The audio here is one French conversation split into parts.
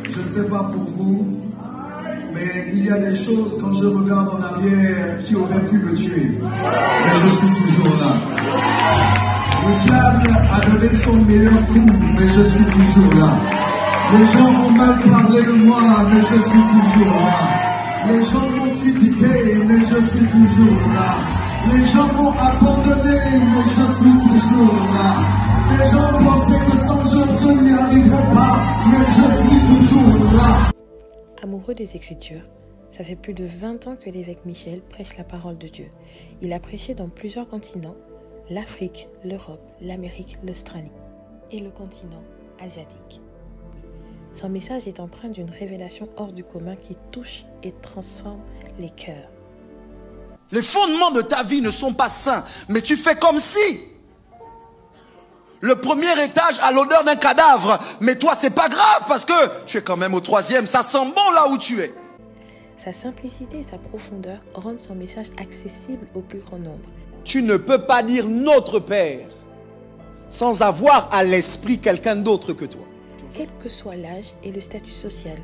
Je ne sais pas pour vous, mais il y a des choses quand je regarde en arrière qui auraient pu me tuer. Mais je suis toujours là. Le diable a donné son meilleur coup, mais je suis toujours là. Les gens ont mal parlé de moi, mais je suis toujours là. Les gens m'ont critiqué, mais je suis toujours là. Les gens m'ont abandonné, mais je suis toujours là. Les gens pensaient que sans je n'y arriverais pas, mais je suis toujours là. Amoureux des Écritures, ça fait plus de 20 ans que l'évêque Michel prêche la parole de Dieu. Il a prêché dans plusieurs continents, l'Afrique, l'Europe, l'Amérique, l'Australie et le continent asiatique. Son message est empreint d'une révélation hors du commun qui touche et transforme les cœurs. Les fondements de ta vie ne sont pas sains, mais tu fais comme si. Le premier étage a l'odeur d'un cadavre, mais toi c'est pas grave parce que tu es quand même au troisième, ça sent bon là où tu es. Sa simplicité et sa profondeur rendent son message accessible au plus grand nombre. Tu ne peux pas dire notre Père sans avoir à l'esprit quelqu'un d'autre que toi. Quel que soit l'âge et le statut social,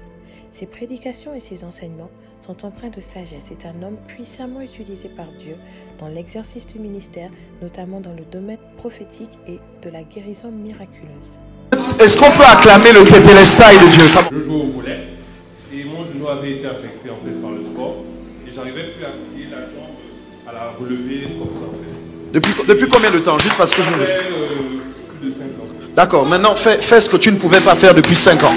ses prédications et ses enseignements sont empreints de sagesse. C'est un homme puissamment utilisé par Dieu dans l'exercice du ministère, notamment dans le domaine prophétique et de la guérison miraculeuse. Est-ce qu'on peut acclamer le tétélestai de Dieu? Je jouais au volet et mon genou avait été affecté en fait par le sport et j'arrivais plus à plier la jambe, à la relever comme ça en fait. Depuis combien de temps? Juste parce que je... Plus de 5 ans. D'accord, maintenant fais ce que tu ne pouvais pas faire depuis 5 ans.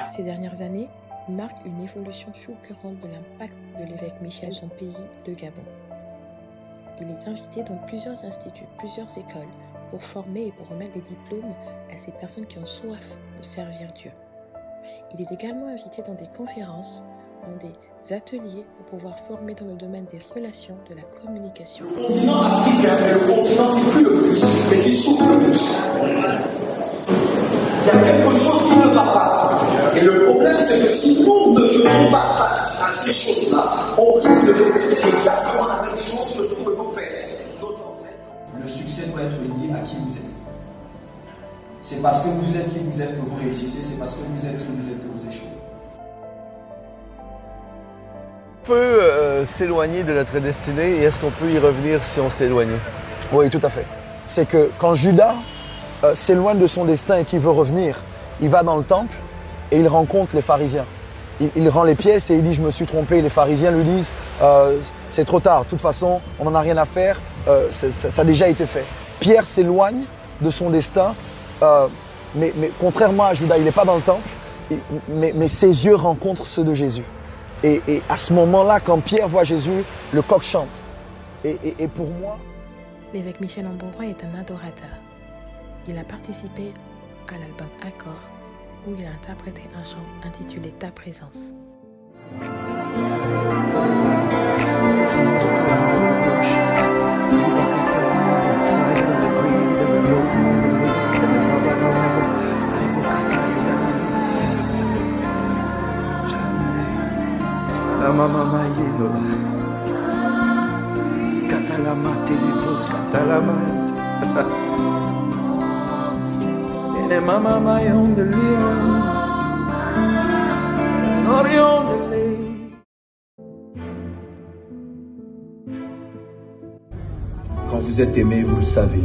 Ces dernières années marquent une évolution fulgurante de l'impact de l'évêque Michel dans son pays, le Gabon. Il est invité dans plusieurs instituts, plusieurs écoles, pour former et pour remettre des diplômes à ces personnes qui ont soif de servir Dieu. Il est également invité dans des conférences, dans des ateliers pour pouvoir former dans le domaine des relations, de la communication. Le continent africain est le continent qui prie le plus et qui souffre le plus. Il y a quelque chose qui ne va pas. Et le problème, c'est que si nous ne faisons pas face à ces choses-là, on risque de répéter exactement la même chose que ce que nos pères, nos ancêtres. Le succès doit être lié à qui vous êtes. C'est parce que vous êtes qui vous êtes que vous réussissez, c'est parce que vous êtes qui vous êtes que vous échouez. On peut s'éloigner de notre destinée et est-ce qu'on peut y revenir si on s'éloigne? Oui, tout à fait. C'est que quand Judas s'éloigne de son destin et qu'il veut revenir, il va dans le temple et il rencontre les pharisiens. Il rend les pièces et il dit « je me suis trompé ». Les pharisiens lui disent « c'est trop tard, de toute façon, on n'en a rien à faire, ça a déjà été fait ». Pierre s'éloigne de son destin, mais contrairement à Judas, il n'est pas dans le temple, mais ses yeux rencontrent ceux de Jésus. Et à ce moment-là, quand Pierre voit Jésus, le coq chante. Et pour moi... L'évêque Michel Ambonroy est un adorateur. Il a participé à l'album Accord, où il a interprété un chant intitulé Ta présence. Quand vous êtes aimé, vous le savez.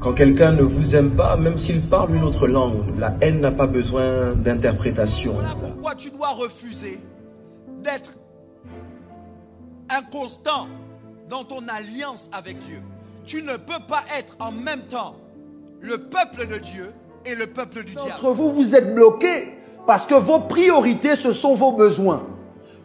Quand quelqu'un ne vous aime pas, même s'il parle une autre langue, la haine n'a pas besoin d'interprétation. Voilà pourquoi tu dois refuser d'être inconstant dans ton alliance avec Dieu. Tu ne peux pas être en même temps le peuple de Dieu et le peuple du diable. Entre vous, vous êtes bloqués parce que vos priorités, ce sont vos besoins.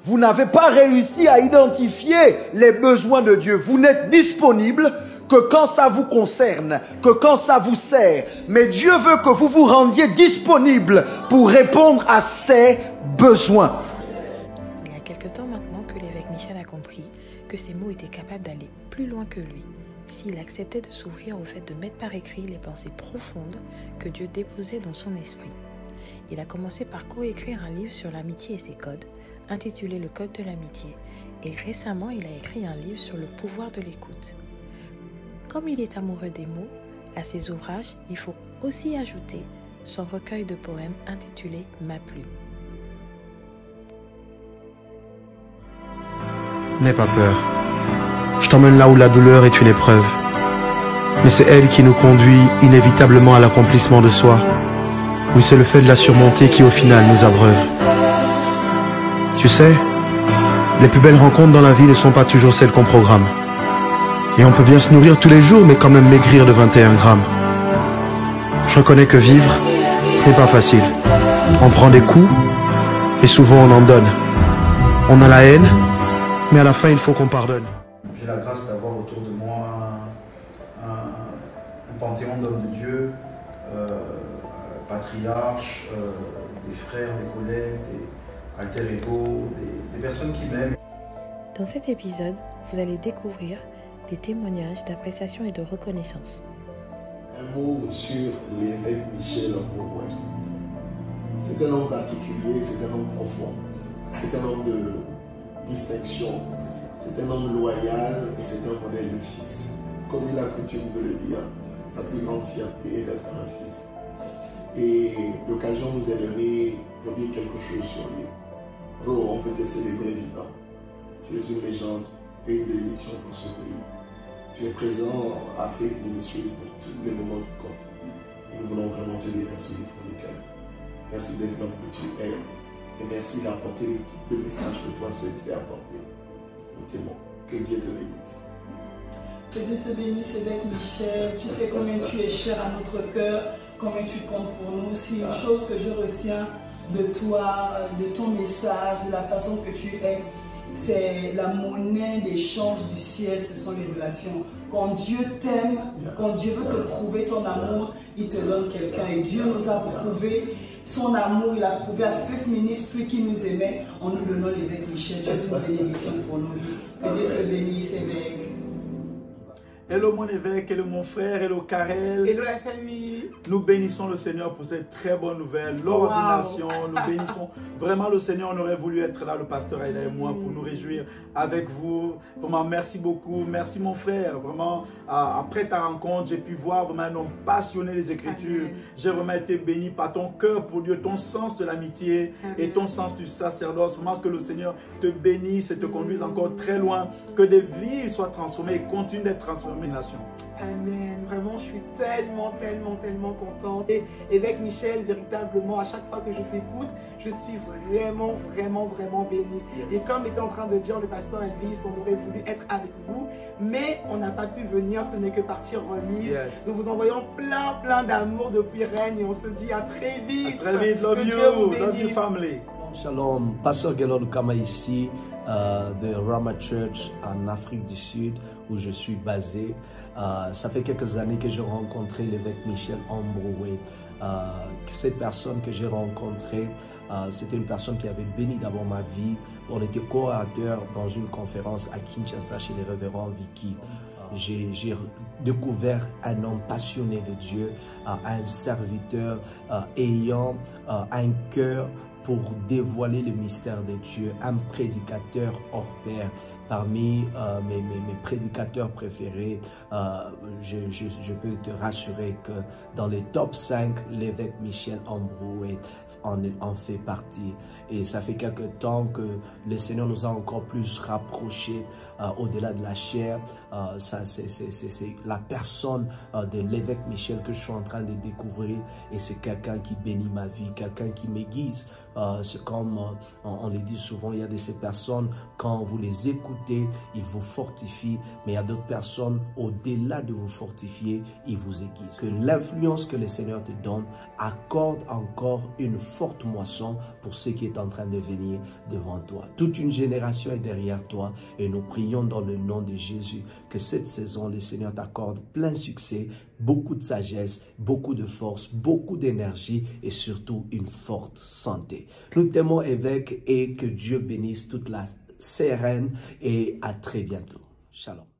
Vous n'avez pas réussi à identifier les besoins de Dieu. Vous n'êtes disponible que quand ça vous concerne, que quand ça vous sert. Mais Dieu veut que vous vous rendiez disponible pour répondre à ses besoins. Il y a quelque temps maintenant que l'évêque Michel a compris que ces mots étaient capables d'aller plus loin que lui s'il acceptait de s'ouvrir au fait de mettre par écrit les pensées profondes que Dieu déposait dans son esprit. Il a commencé par coécrire un livre sur l'amitié et ses codes, intitulé Le Code de l'amitié et récemment il a écrit un livre sur le pouvoir de l'écoute. Comme il est amoureux des mots, à ses ouvrages, il faut aussi ajouter son recueil de poèmes intitulé Ma plume. N'aie pas peur. Je t'emmène là où la douleur est une épreuve. Mais c'est elle qui nous conduit inévitablement à l'accomplissement de soi. Oui, c'est le fait de la surmonter qui au final nous abreuve. Tu sais, les plus belles rencontres dans la vie ne sont pas toujours celles qu'on programme. Et on peut bien se nourrir tous les jours, mais quand même maigrir de 21 grammes. Je reconnais que vivre, ce n'est pas facile. On prend des coups, et souvent on en donne. On a la haine, mais à la fin il faut qu'on pardonne. J'ai la grâce d'avoir autour de moi un panthéon d'hommes de Dieu, patriarches, des frères, des collègues, des alter ego, des personnes qui m'aiment. Dans cet épisode, vous allez découvrir des témoignages d'appréciation et de reconnaissance. Un mot sur l'évêque Michel Ambroué. C'est un homme particulier, c'est un homme profond, c'est un homme de distinction, c'est un homme loyal et c'est un modèle de fils. Comme il a coutume de le dire, sa plus grande fierté est d'être un fils. Et l'occasion nous est donnée pour dire quelque chose sur lui. Bro, on veut te célébrer vivant. Tu es une légende et une bénédiction pour ce pays. Tu es présent à Faith Ministry pour tous les moments qui comptent. Et nous voulons vraiment te dire merci du fond du cœur. Merci d'être l'homme que tu es. Et merci d'apporter les types de messages que toi seul sais apporter. Nous t'aimons. Que Dieu te bénisse. Que Dieu te bénisse, évêque Michel. Tu sais combien tu es cher à notre cœur, combien tu comptes pour nous. C'est une chose que je retiens de toi, de ton message, de la façon que tu es. C'est la monnaie d'échange du ciel, ce sont les relations. Quand Dieu t'aime, quand Dieu veut te prouver ton amour, il te donne quelqu'un. Et Dieu nous a prouvé son amour, il a prouvé à Faith Ministry qui nous aimait en nous donnant l'évêque Michel. Tu es une bénédiction pour nos vies. Que Dieu te bénisse, évêque. Hello mon évêque, hello mon frère, hello Karel. Hello la famille. Nous bénissons le Seigneur pour cette très bonne nouvelle, l'ordination. Nous bénissons vraiment le Seigneur. On aurait voulu être là, le pasteur Aïda et moi, pour nous réjouir avec vous. Vraiment, merci beaucoup. Merci mon frère. Vraiment, après ta rencontre, j'ai pu voir vraiment un homme passionné des Écritures. J'ai vraiment été béni par ton cœur pour Dieu, ton sens de l'amitié et ton sens du sacerdoce. Vraiment que le Seigneur te bénisse et te conduise encore très loin. Que des vies soient transformées et continuent d'être transformées. Amen. Vraiment, je suis tellement contente. Et évêque Michel, véritablement, à chaque fois que je t'écoute, je suis vraiment bénie. Et comme était en train de dire le pasteur Elvis, on aurait voulu être avec vous, mais on n'a pas pu venir, ce n'est que partir remise. Nous vous envoyons plein d'amour depuis Rennes et on se dit à très vite. À très vite, love you family. Shalom, pasteur Gelor Lukama ici de Rama Church en Afrique du Sud où je suis basé. Ça fait quelques années que j'ai rencontré l'évêque Michel Ambroué. Cette personne que j'ai rencontrée, c'était une personne qui avait béni d'abord ma vie. On était co-orateurs dans une conférence à Kinshasa chez les révérends Vicky. J'ai découvert un homme passionné de Dieu, un serviteur ayant un cœur pour dévoiler le mystère de Dieu, un prédicateur hors pair. Parmi mes prédicateurs préférés, je peux te rassurer que dans les top 5, l'évêque Michel Ambroué en fait partie. Et ça fait quelque temps que le Seigneur nous a encore plus rapprochés au-delà de la chair. C'est la personne de l'évêque Michel que je suis en train de découvrir et c'est quelqu'un qui bénit ma vie, quelqu'un qui m'aiguise. C'est comme on le dit souvent, il y a de ces personnes, quand vous les écoutez, ils vous fortifient, mais il y a d'autres personnes, au-delà de vous fortifier, ils vous aiguisent. Que l'influence que le Seigneur te donne accorde encore une forte moisson pour ce qui est en train de venir devant toi. Toute une génération est derrière toi et nous prions dans le nom de Jésus que cette saison, le Seigneur t'accorde plein succès, beaucoup de sagesse, beaucoup de force, beaucoup d'énergie et surtout une forte santé. Nous t'aimons évêque et que Dieu bénisse toute la CRN et à très bientôt. Shalom.